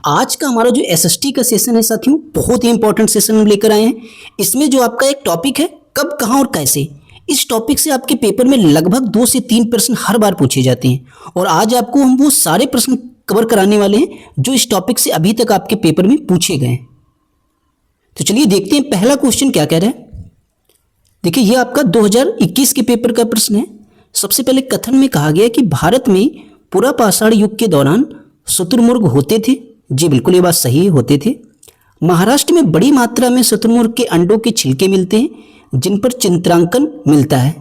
आज का हमारा जो एसएसटी का सेशन है साथियों, बहुत ही इंपॉर्टेंट सेशन हम लेकर आए हैं। इसमें जो आपका एक टॉपिक है कब, कहां और कैसे, इस टॉपिक से आपके पेपर में लगभग 2 से 3 प्रश्न हर बार पूछे जाते हैं और आज आपको हम वो सारे प्रश्न कवर कराने वाले हैं जो इस टॉपिक से अभी तक आपके पेपर में पूछे गए हैं। तो चलिए देखते हैं पहला क्वेश्चन क्या कह रहा है। देखिए ये आपका 2021 के पेपर का प्रश्न है। सबसे पहले कथन में कहा गया कि भारत में पुरापाषाण युग के दौरान शुतुरमुर्ग होते थे। जी बिल्कुल, ये बात सही होते थे। महाराष्ट्र में बड़ी मात्रा में शुतुरमुर्ग के अंडों के छिलके मिलते हैं जिन पर चित्रांकन मिलता है।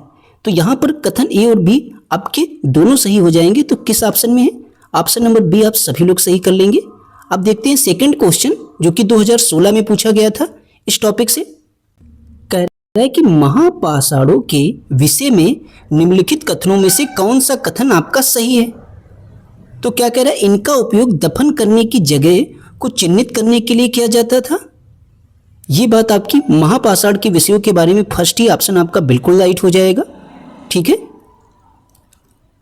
तो यहाँ पर कथन ए और बी आपके दोनों सही हो जाएंगे। तो किस ऑप्शन में है? ऑप्शन नंबर बी आप सभी लोग सही कर लेंगे। अब देखते हैं सेकंड क्वेश्चन जो कि 2016 में पूछा गया था इस टॉपिक से। कह रहा है कि महापाषाणों के विषय में निम्नलिखित कथनों में से कौन सा कथन आपका सही है? तो क्या कह रहा है, इनका उपयोग दफन करने की जगह को चिन्हित करने के लिए किया जाता था। ये बात आपकी महापाषाण के विषयों के बारे में फर्स्ट ही ऑप्शन आपका बिल्कुल राइट हो जाएगा। ठीक है,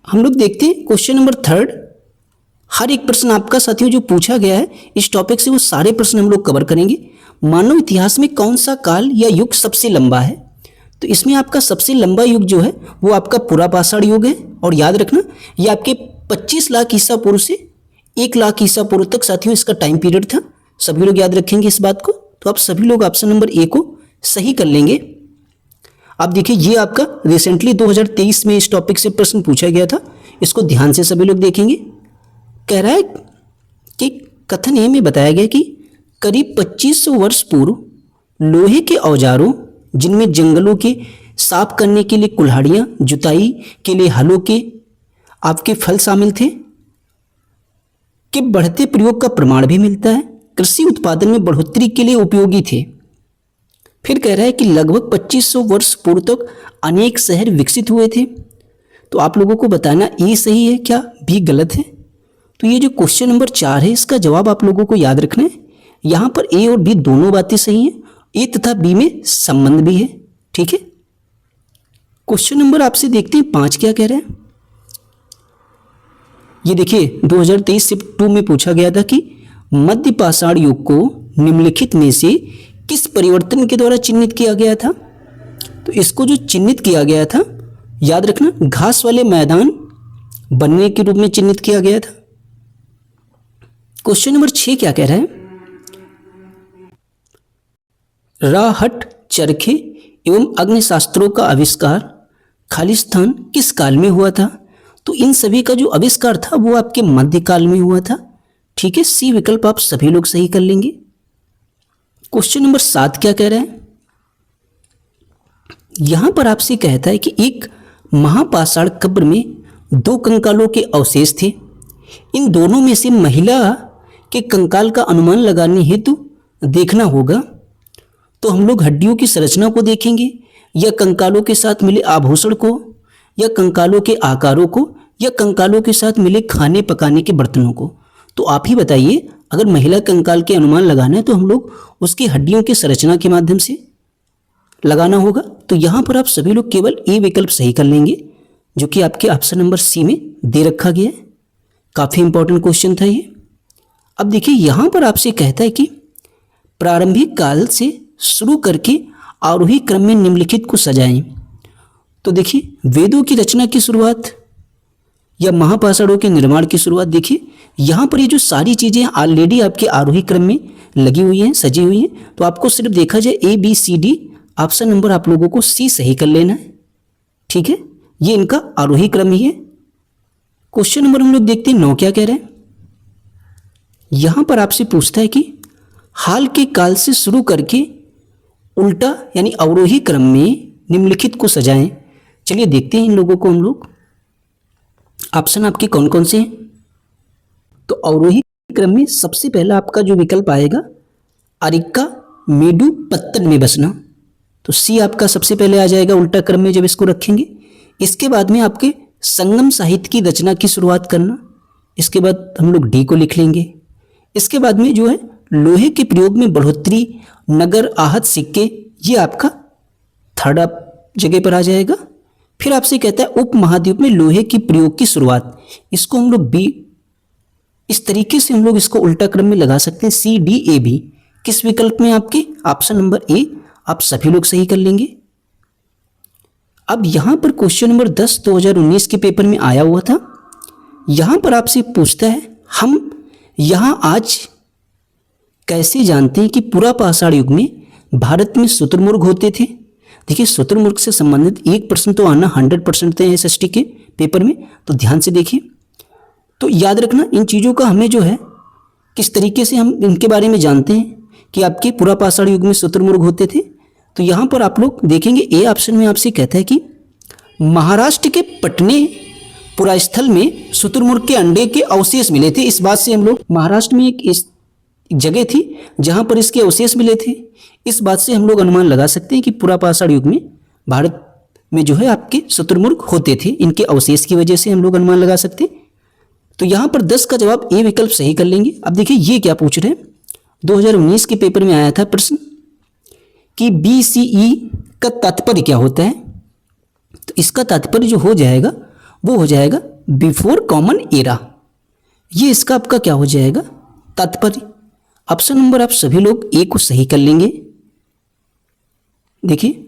हम लोग देखते हैं क्वेश्चन नंबर थर्ड। हर एक प्रश्न आपका साथियों जो पूछा गया है इस टॉपिक से वो सारे प्रश्न हम लोग कवर करेंगे। मानव इतिहास में कौन सा काल या युग सबसे लंबा है? तो इसमें आपका सबसे लंबा युग जो है वो आपका पुरापाषाण युग है। और याद रखना ये आपके 25 लाख ईसा पूर्व से 1 लाख ईसा पूर्व तक साथियों इसका टाइम पीरियड था। सभी लोग याद रखेंगे इस बात को। तो आप सभी लोग ऑप्शन नंबर ए को सही कर लेंगे। आप देखिए ये आपका रिसेंटली 2023 में इस टॉपिक से प्रश्न पूछा गया था। इसको ध्यान से सभी लोग देखेंगे। कह रहा है कि कथन ए में बताया गया कि करीब 2500 वर्ष पूर्व लोहे के औजारों जिनमें जंगलों के साफ करने के लिए कुल्हाड़ियां, जुताई के लिए हलों के आपके फल शामिल थे के बढ़ते प्रयोग का प्रमाण भी मिलता है। कृषि उत्पादन में बढ़ोतरी के लिए उपयोगी थे। फिर कह रहा है कि लगभग 2500 वर्ष पूर्व तक अनेक शहर विकसित हुए थे। तो आप लोगों को बताना ए सही है क्या बी गलत है। तो ये जो क्वेश्चन नंबर 4 है इसका जवाब आप लोगों को याद रखना है। यहां पर ए और बी दोनों बातें सही हैं। ए तथा बी में संबंध भी है। ठीक है, क्वेश्चन नंबर आपसे देखते हैं 5 क्या कह रहे हैं। ये देखिए 2023 से 2 में पूछा गया था कि मध्य पाषाण युग को निम्नलिखित में से किस परिवर्तन के द्वारा चिन्हित किया गया था? तो इसको जो चिन्हित किया गया था याद रखना घास वाले मैदान बनने के रूप में चिन्हित किया गया था। क्वेश्चन नंबर 6 क्या कह रहा है, राहट, चरखे एवं अग्निशास्त्रों का आविष्कार खालिस्तान किस काल में हुआ था? तो इन सभी का जो आविष्कार था वो आपके मध्यकाल में हुआ था। ठीक है, सी विकल्प आप सभी लोग सही कर लेंगे। क्वेश्चन नंबर 7 क्या कह रहा है, यहां पर आपसे कहता है कि एक महापाषाण कब्र में 2 कंकालों के अवशेष थे। इन दोनों में से महिला के कंकाल का अनुमान लगाने हेतु देखना होगा। तो हम लोग हड्डियों की संरचना को देखेंगे या कंकालों के साथ मिले आभूषण को या कंकालों के आकारों को या कंकालों के साथ मिले खाने पकाने के बर्तनों को। तो आप ही बताइए, अगर महिला कंकाल के अनुमान लगाना है तो हम लोग उसकी हड्डियों की संरचना के माध्यम से लगाना होगा। तो यहाँ पर आप सभी लोग केवल ए विकल्प सही कर लेंगे जो कि आपके ऑप्शन नंबर सी में दे रखा गया है। काफ़ी इंपॉर्टेंट क्वेश्चन था ये। अब देखिए यहाँ पर आपसे कहता है कि प्रारंभिक काल से शुरू करके आरोही क्रम में निम्नलिखित को सजाएं। तो देखिए वेदों की रचना की शुरुआत या महापाषाणों के निर्माण की शुरुआत, देखिए यहाँ पर ये जो सारी चीज़ें ऑलरेडी आपके आरोही क्रम में लगी हुई हैं, सजी हुई हैं। तो आपको सिर्फ देखा जाए A B C D, option number आप लोगों को सी सही कर लेना है। ठीक है, ये इनका आरोही क्रम ही है। क्वेश्चन नंबर हम लोग देखते हैं 9 क्या कह रहे हैं। यहाँ पर आपसे पूछता है कि हाल के काल से शुरू करके उल्टा यानी अवरोही क्रम में निम्नलिखित को सजाएं। चलिए देखते हैं इन लोगों को हम लोग। ऑप्शन आपके कौन कौन से हैं? तो अवरोही क्रम में सबसे पहला आपका जो विकल्प आएगा अरिक्का, मेडू, पत्तन में बसना। तो सी आपका सबसे पहले आ जाएगा उल्टा क्रम में जब इसको रखेंगे। इसके बाद में आपके संगम साहित्य की रचना की शुरुआत करना। इसके बाद हम लोग डी को लिख लेंगे। इसके बाद में जो है लोहे के प्रयोग में बढ़ोतरी, नगर आहत सिक्के, ये आपका थर्ड जगह पर आ जाएगा। फिर आपसे कहता है उप महाद्वीप में लोहे की प्रयोग की शुरुआत, इसको हम लोग बी इस तरीके से हम लोग इसको उल्टा क्रम में लगा सकते हैं। सी डी ए बी किस विकल्प में आपके? ऑप्शन नंबर ए आप सभी लोग सही कर लेंगे। अब यहां पर क्वेश्चन नंबर 10 2019 के पेपर में आया हुआ था। यहां पर आपसे पूछता है हम यहां आज कैसे जानते हैं कि पूरा पाषाण युग में भारत में शुतुरमुर्ग होते थे। देखिए शुतुरमुर्ग से संबंधित एक प्रश्न तो आना 100% है एसएसटी के पेपर में, तो ध्यान से देखिए। तो याद रखना इन चीज़ों का हमें जो है किस तरीके से हम इनके बारे में जानते हैं कि आपके पूरा पाषाण युग में शुतुरमुर्ग होते थे। तो यहाँ पर आप लोग देखेंगे ए ऑप्शन में आपसे कहता है कि महाराष्ट्र के पटने पुरास्थल में शुतुरमुर्ग के अंडे के अवशेष मिले थे। इस बात से हम लोग महाराष्ट्र में एक जगह थी जहाँ पर इसके अवशेष मिले थे। इस बात से हम लोग अनुमान लगा सकते हैं कि पूरा पाषाण युग में भारत में जो है आपके शुतुरमुर्ग होते थे। इनके अवशेष की वजह से हम लोग अनुमान लगा सकते हैं। तो यहाँ पर 10 का जवाब ए विकल्प सही कर लेंगे। अब देखिए ये क्या पूछ रहे हैं, 2019 के पेपर में आया था प्रश्न कि BCE का तात्पर्य क्या होता है। तो इसका तात्पर्य जो हो जाएगा वो हो जाएगा बिफोर कॉमन एरा। ये इसका आपका क्या हो जाएगा तात्पर्य। ऑप्शन नंबर आप सभी लोग ए को सही कर लेंगे। देखिए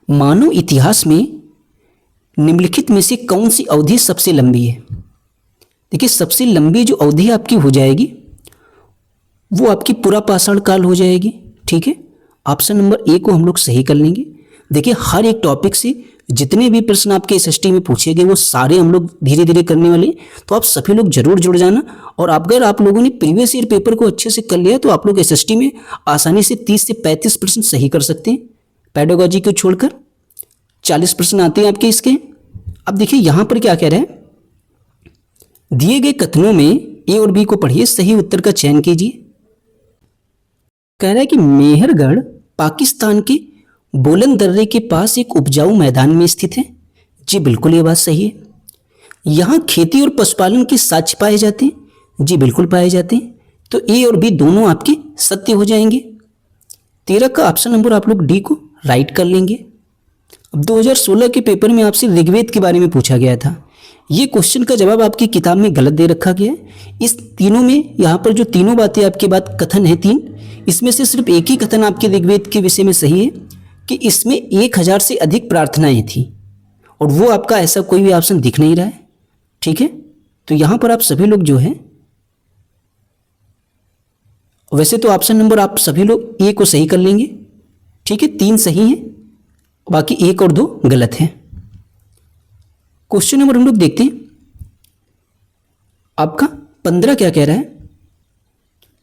मानव इतिहास में निम्नलिखित में से कौन सी अवधि सबसे लंबी है। देखिए सबसे लंबी जो अवधि आपकी हो जाएगी वो आपकी पूरा पाषाण काल हो जाएगी। ठीक है, ऑप्शन नंबर ए को हम लोग सही कर लेंगे। देखिए हर एक टॉपिक से जितने भी प्रश्न आपके एसएसटी में पूछे गए वो सारे हम लोग धीरे धीरे करने वाले हैं। तो आप सभी लोग जरूर जुड़ जाना। और अगर आप लोगों ने प्रीवियस ईयर पेपर को अच्छे से कर लिया तो आप लोग एसएसटी में आसानी से 30 से 35 प्रश्न सही कर सकते हैं। पेडागोजी को छोड़कर 40 प्रश्न आते हैं आपके इसके। अब देखिए यहाँ पर क्या कह रहे हैं, दिए गए कथनों में ए और बी को पढ़िए, सही उत्तर का चयन कीजिए। कह रहा है कि मेहरगढ़ पाकिस्तान के बोलन दर्रे के पास एक उपजाऊ मैदान में स्थित है। जी बिल्कुल ये बात सही है। यहाँ खेती और पशुपालन के साक्ष्य पाए जाते हैं। जी बिल्कुल पाए जाते हैं। तो ए और बी दोनों आपके सत्य हो जाएंगे। 13 का ऑप्शन नंबर आप लोग डी को राइट कर लेंगे। अब 2016 के पेपर में आपसे ऋग्वेद के बारे में पूछा गया था। ये क्वेश्चन का जवाब आपकी किताब में गलत दे रखा गया है। इस तीनों में यहाँ पर जो तीनों बातें आपके बाद कथन है 3, इसमें से सिर्फ एक ही कथन आपके ऋग्वेद के विषय में सही है कि इसमें 1000 से अधिक प्रार्थनाएं थी, और वो आपका ऐसा कोई भी ऑप्शन दिख नहीं रहा है। ठीक है, तो यहाँ पर आप सभी लोग जो है, वैसे तो ऑप्शन नंबर आप सभी लोग ए को सही कर लेंगे। ठीक है, 3 सही हैं, बाकी 1 और 2 गलत हैं। क्वेश्चन नंबर हम लोग देखते हैं आपका 15 क्या कह रहा है।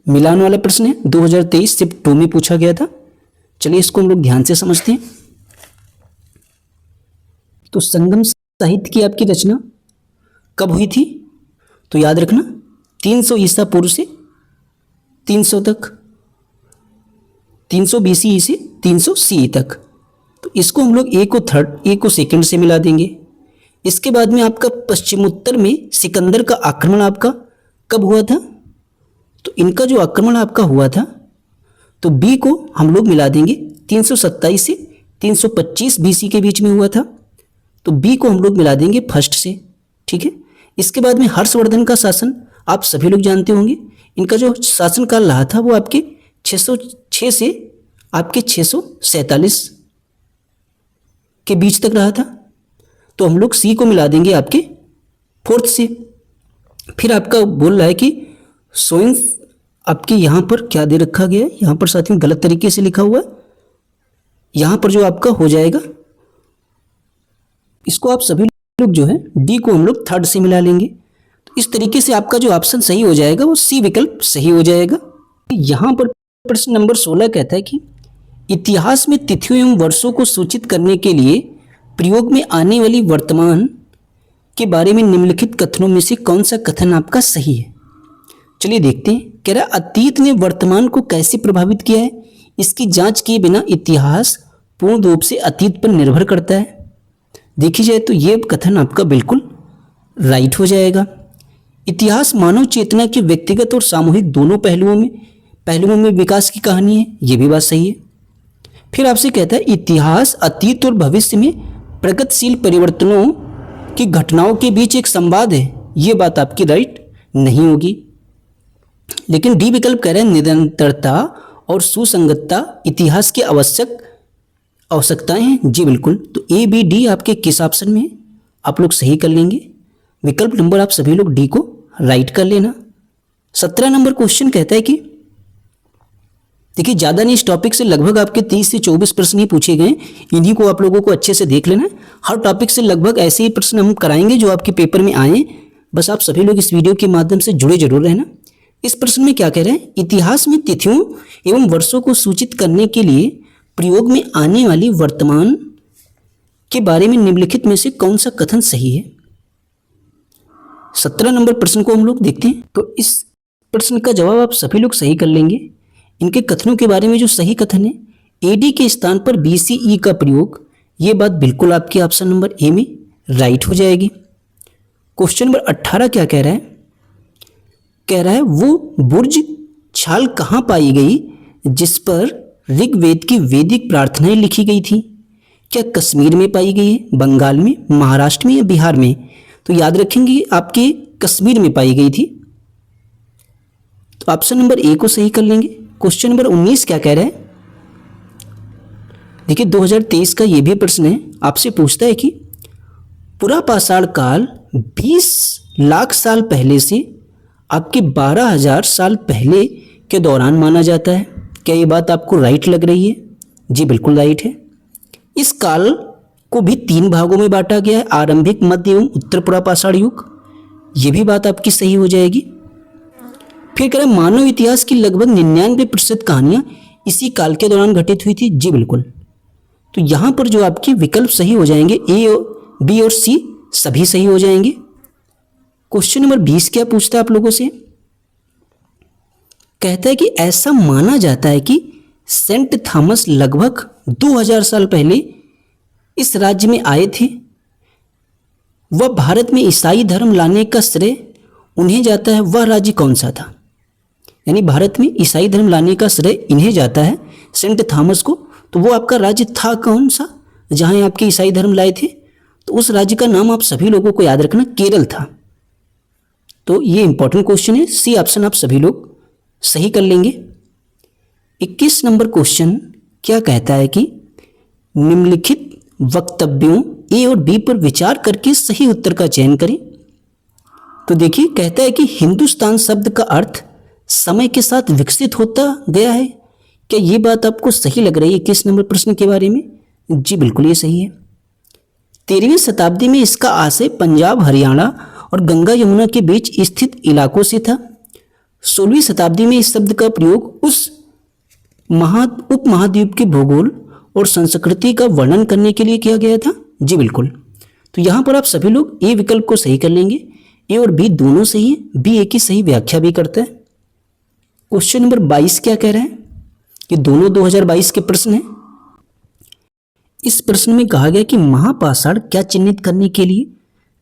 मिलान वाला प्रश्न है, 2023 शिफ्ट 2 में पूछा गया था। चलिए इसको हम लोग ध्यान से समझते हैं। तो संगम साहित्य की आपकी रचना कब हुई थी? तो याद रखना 300 ईसा पूर्व से 300 तक, 300 BCE से 300 CE तक। तो इसको हम लोग ए को सेकंड से मिला देंगे। इसके बाद में आपका पश्चिमोत्तर में सिकंदर का आक्रमण आपका कब हुआ था? तो इनका जो आक्रमण आपका हुआ था तो बी को हम लोग मिला देंगे 327 से 325 BC के बीच में हुआ था। तो बी को हम लोग मिला देंगे फर्स्ट से। ठीक है, इसके बाद में हर्षवर्धन का शासन आप सभी लोग जानते होंगे। इनका जो शासनकाल रहा था वो आपके 606 से आपके 647 के बीच तक रहा था। तो हम लोग सी को मिला देंगे आपके फोर्थ से। फिर आपका बोल रहा है कि सोइंग आपके यहाँ पर क्या दे रखा गया है, यहाँ पर साथियों गलत तरीके से लिखा हुआ है। यहाँ पर जो आपका हो जाएगा, इसको आप सभी लोग जो है डी को हम लोग थर्ड से मिला लेंगे। तो इस तरीके से आपका जो ऑप्शन सही हो जाएगा वो सी विकल्प सही हो जाएगा। यहाँ पर प्रश्न नंबर 16 कहता है कि इतिहास में तिथियों एवं वर्षों को सूचित करने के लिए प्रयोग में आने वाली वर्तमान के बारे में निम्नलिखित कथनों में से कौन सा कथन आपका सही है। चलिए देखते हैं। कह रहा अतीत ने वर्तमान को कैसे प्रभावित किया है, इसकी जांच किए बिना इतिहास पूर्ण रूप से अतीत पर निर्भर करता है। देखी जाए तो ये कथन आपका बिल्कुल राइट हो जाएगा। इतिहास मानव चेतना के व्यक्तिगत और सामूहिक दोनों पहलुओं में विकास की कहानी है। ये भी बात सही है। फिर आपसे कहता है इतिहास अतीत और भविष्य में प्रगतिशील परिवर्तनों की घटनाओं के बीच एक संवाद है। ये बात आपकी राइट नहीं होगी। लेकिन डी विकल्प कह रहे हैं निरंतरता और सुसंगतता इतिहास की आवश्यकताएं हैं। जी बिल्कुल। तो ए बी डी आपके किस ऑप्शन में है? आप लोग सही कर लेंगे। विकल्प नंबर आप सभी लोग डी को राइट कर लेना। 17 नंबर क्वेश्चन कहता है कि देखिए ज़्यादा नहीं, इस टॉपिक से लगभग आपके 30 से 24 प्रश्न ही पूछे गए, इन्हीं को आप लोगों को अच्छे से देख लेना है। हर टॉपिक से लगभग ऐसे ही प्रश्न हम कराएंगे जो आपके पेपर में आए। बस आप सभी लोग इस वीडियो के माध्यम से जुड़े जरूर रहना। इस प्रश्न में क्या कह रहे हैं, इतिहास में तिथियों एवं वर्षों को सूचित करने के लिए प्रयोग में आने वाली वर्तमान के बारे में निम्नलिखित में से कौन सा कथन सही है। 17 नंबर प्रश्न को हम लोग देखते हैं। तो इस प्रश्न का जवाब आप सभी लोग सही कर लेंगे। इनके कथनों के बारे में जो सही कथन है, एडी के स्थान पर बीसीई का प्रयोग, ये बात बिल्कुल आपके ऑप्शन नंबर ए में राइट हो जाएगी। क्वेश्चन नंबर 18 क्या कह रहा है, कह रहा है वो बुर्ज छाल कहाँ पाई गई जिस पर ऋग्वेद की वैदिक प्रार्थनाएं लिखी गई थी। क्या कश्मीर में पाई गई है, बंगाल में, महाराष्ट्र में या बिहार में? तो याद रखेंगे आपके कश्मीर में पाई गई थी। तो ऑप्शन नंबर ए को सही कर लेंगे। क्वेश्चन नंबर 19 क्या कह रहा है, देखिए 2023 का ये भी प्रश्न है, आपसे पूछता है कि पुरा पाषाण काल 20 लाख साल पहले से आपके 12,000 साल पहले के दौरान माना जाता है। क्या ये बात आपको राइट लग रही है? जी बिल्कुल राइट है। इस काल को भी 3 भागों में बांटा गया है, आरंभिक, मध्य एवं उत्तर पुरा पाषाण युग। ये भी बात आपकी सही हो जाएगी। फिर कह रहे हैं मानव इतिहास की लगभग 99% कहानियां इसी काल के दौरान घटित हुई थी। जी बिल्कुल। तो यहां पर जो आपके विकल्प सही हो जाएंगे, ए, बी और सी सभी सही हो जाएंगे। क्वेश्चन नंबर 20 क्या पूछता है आप लोगों से, कहता है कि ऐसा माना जाता है कि सेंट थॉमस लगभग 2000 साल पहले इस राज्य में आए थे। वह भारत में ईसाई धर्म लाने का श्रेय उन्हें जाता है। वह राज्य कौन सा था? यानी भारत में ईसाई धर्म लाने का श्रेय इन्हें जाता है, सेंट थॉमस को। तो वो आपका राज्य था कौन सा जहां आपके ईसाई धर्म लाए थे? तो उस राज्य का नाम आप सभी लोगों को याद रखना, केरल था। तो ये इंपॉर्टेंट क्वेश्चन है, सी ऑप्शन आप सभी लोग सही कर लेंगे। 21 नंबर क्वेश्चन क्या कहता है कि निम्नलिखित वक्तव्यों ए और बी पर विचार करके सही उत्तर का चयन करें। तो देखिए कहता है कि हिंदुस्तान शब्द का अर्थ समय के साथ विकसित होता गया है। क्या ये बात आपको सही लग रही है 21 नंबर प्रश्न के बारे में? जी बिल्कुल ये सही है। 13वीं शताब्दी में इसका आशय पंजाब, हरियाणा और गंगा यमुना के बीच स्थित इलाकों से था। 16वीं शताब्दी में इस शब्द का प्रयोग उस उपमहाद्वीप के भूगोल और संस्कृति का वर्णन करने के लिए किया गया था। जी बिल्कुल। तो यहाँ पर आप सभी लोग ए विकल्प को सही कर लेंगे। ए और बी दोनों सही है, बी ए की सही व्याख्या भी करता है। क्वेश्चन नंबर 22 क्या कह रहा है, ये दोनों 2022 के प्रश्न हैं। इस प्रश्न में कहा गया कि महापाषाण क्या चिन्हित करने के लिए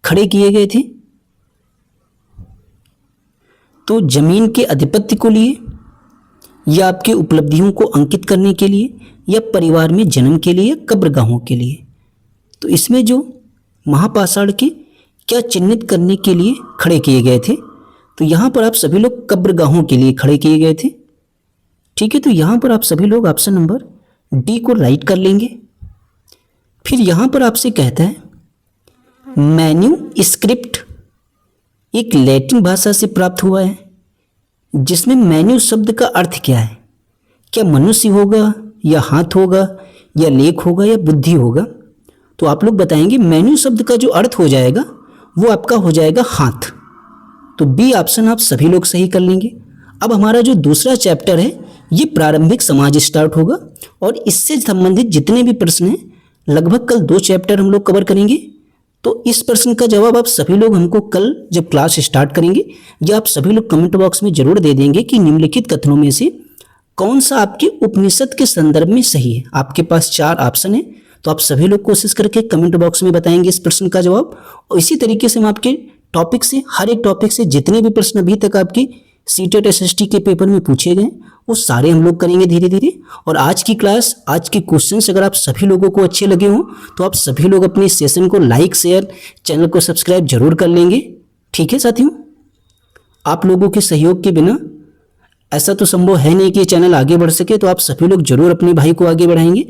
खड़े किए गए थे? तो जमीन के आधिपत्य को लिए, या आपके उपलब्धियों को अंकित करने के लिए, या परिवार में जन्म के लिए, या कब्रगाहों के लिए। तो इसमें जो महापाषाण के क्या चिन्हित करने के लिए खड़े किए गए थे, तो यहाँ पर आप सभी लोग कब्रगाहों के लिए खड़े किए गए थे। ठीक है, तो यहाँ पर आप सभी लोग ऑप्शन नंबर डी को राइट कर लेंगे। फिर यहाँ पर आपसे कहता है मैन्यूस्क्रिप्ट एक लैटिन भाषा से प्राप्त हुआ है, जिसमें मैन्यू शब्द का अर्थ क्या है? क्या मनुष्य होगा, या हाथ होगा, या लेख होगा, या बुद्धि होगा? तो आप लोग बताएंगे। मैन्यू शब्द का जो अर्थ हो जाएगा वो आपका हो जाएगा हाथ। तो बी ऑप्शन आप सभी लोग सही कर लेंगे। अब हमारा जो दूसरा चैप्टर है ये प्रारंभिक समाज स्टार्ट होगा, और इससे संबंधित जितने भी प्रश्न हैं लगभग कल 2 चैप्टर हम लोग कवर करेंगे। तो इस प्रश्न का जवाब आप सभी लोग हमको कल जब क्लास स्टार्ट करेंगे, या आप सभी लोग कमेंट बॉक्स में जरूर दे देंगे कि निम्नलिखित कथनों में से कौन सा आपके उपनिषद के संदर्भ में सही है। आपके पास 4 ऑप्शन है, तो आप सभी लोग कोशिश करके कमेंट बॉक्स में बताएंगे इस प्रश्न का जवाब। और इसी तरीके से हम आपके टॉपिक से, हर एक टॉपिक से जितने भी प्रश्न अभी तक आपकी सीटेट एसएसटी के पेपर में पूछे गए वो सारे हम लोग करेंगे धीरे धीरे। और आज की क्लास, आज के क्वेश्चंस अगर आप सभी लोगों को अच्छे लगे हों तो आप सभी लोग अपने सेशन को लाइक, शेयर, चैनल को सब्सक्राइब जरूर कर लेंगे। ठीक है साथियों, आप लोगों के सहयोग के बिना ऐसा तो संभव है नहीं कि ये चैनल आगे बढ़ सके, तो आप सभी लोग जरूर अपने भाई को आगे बढ़ाएंगे।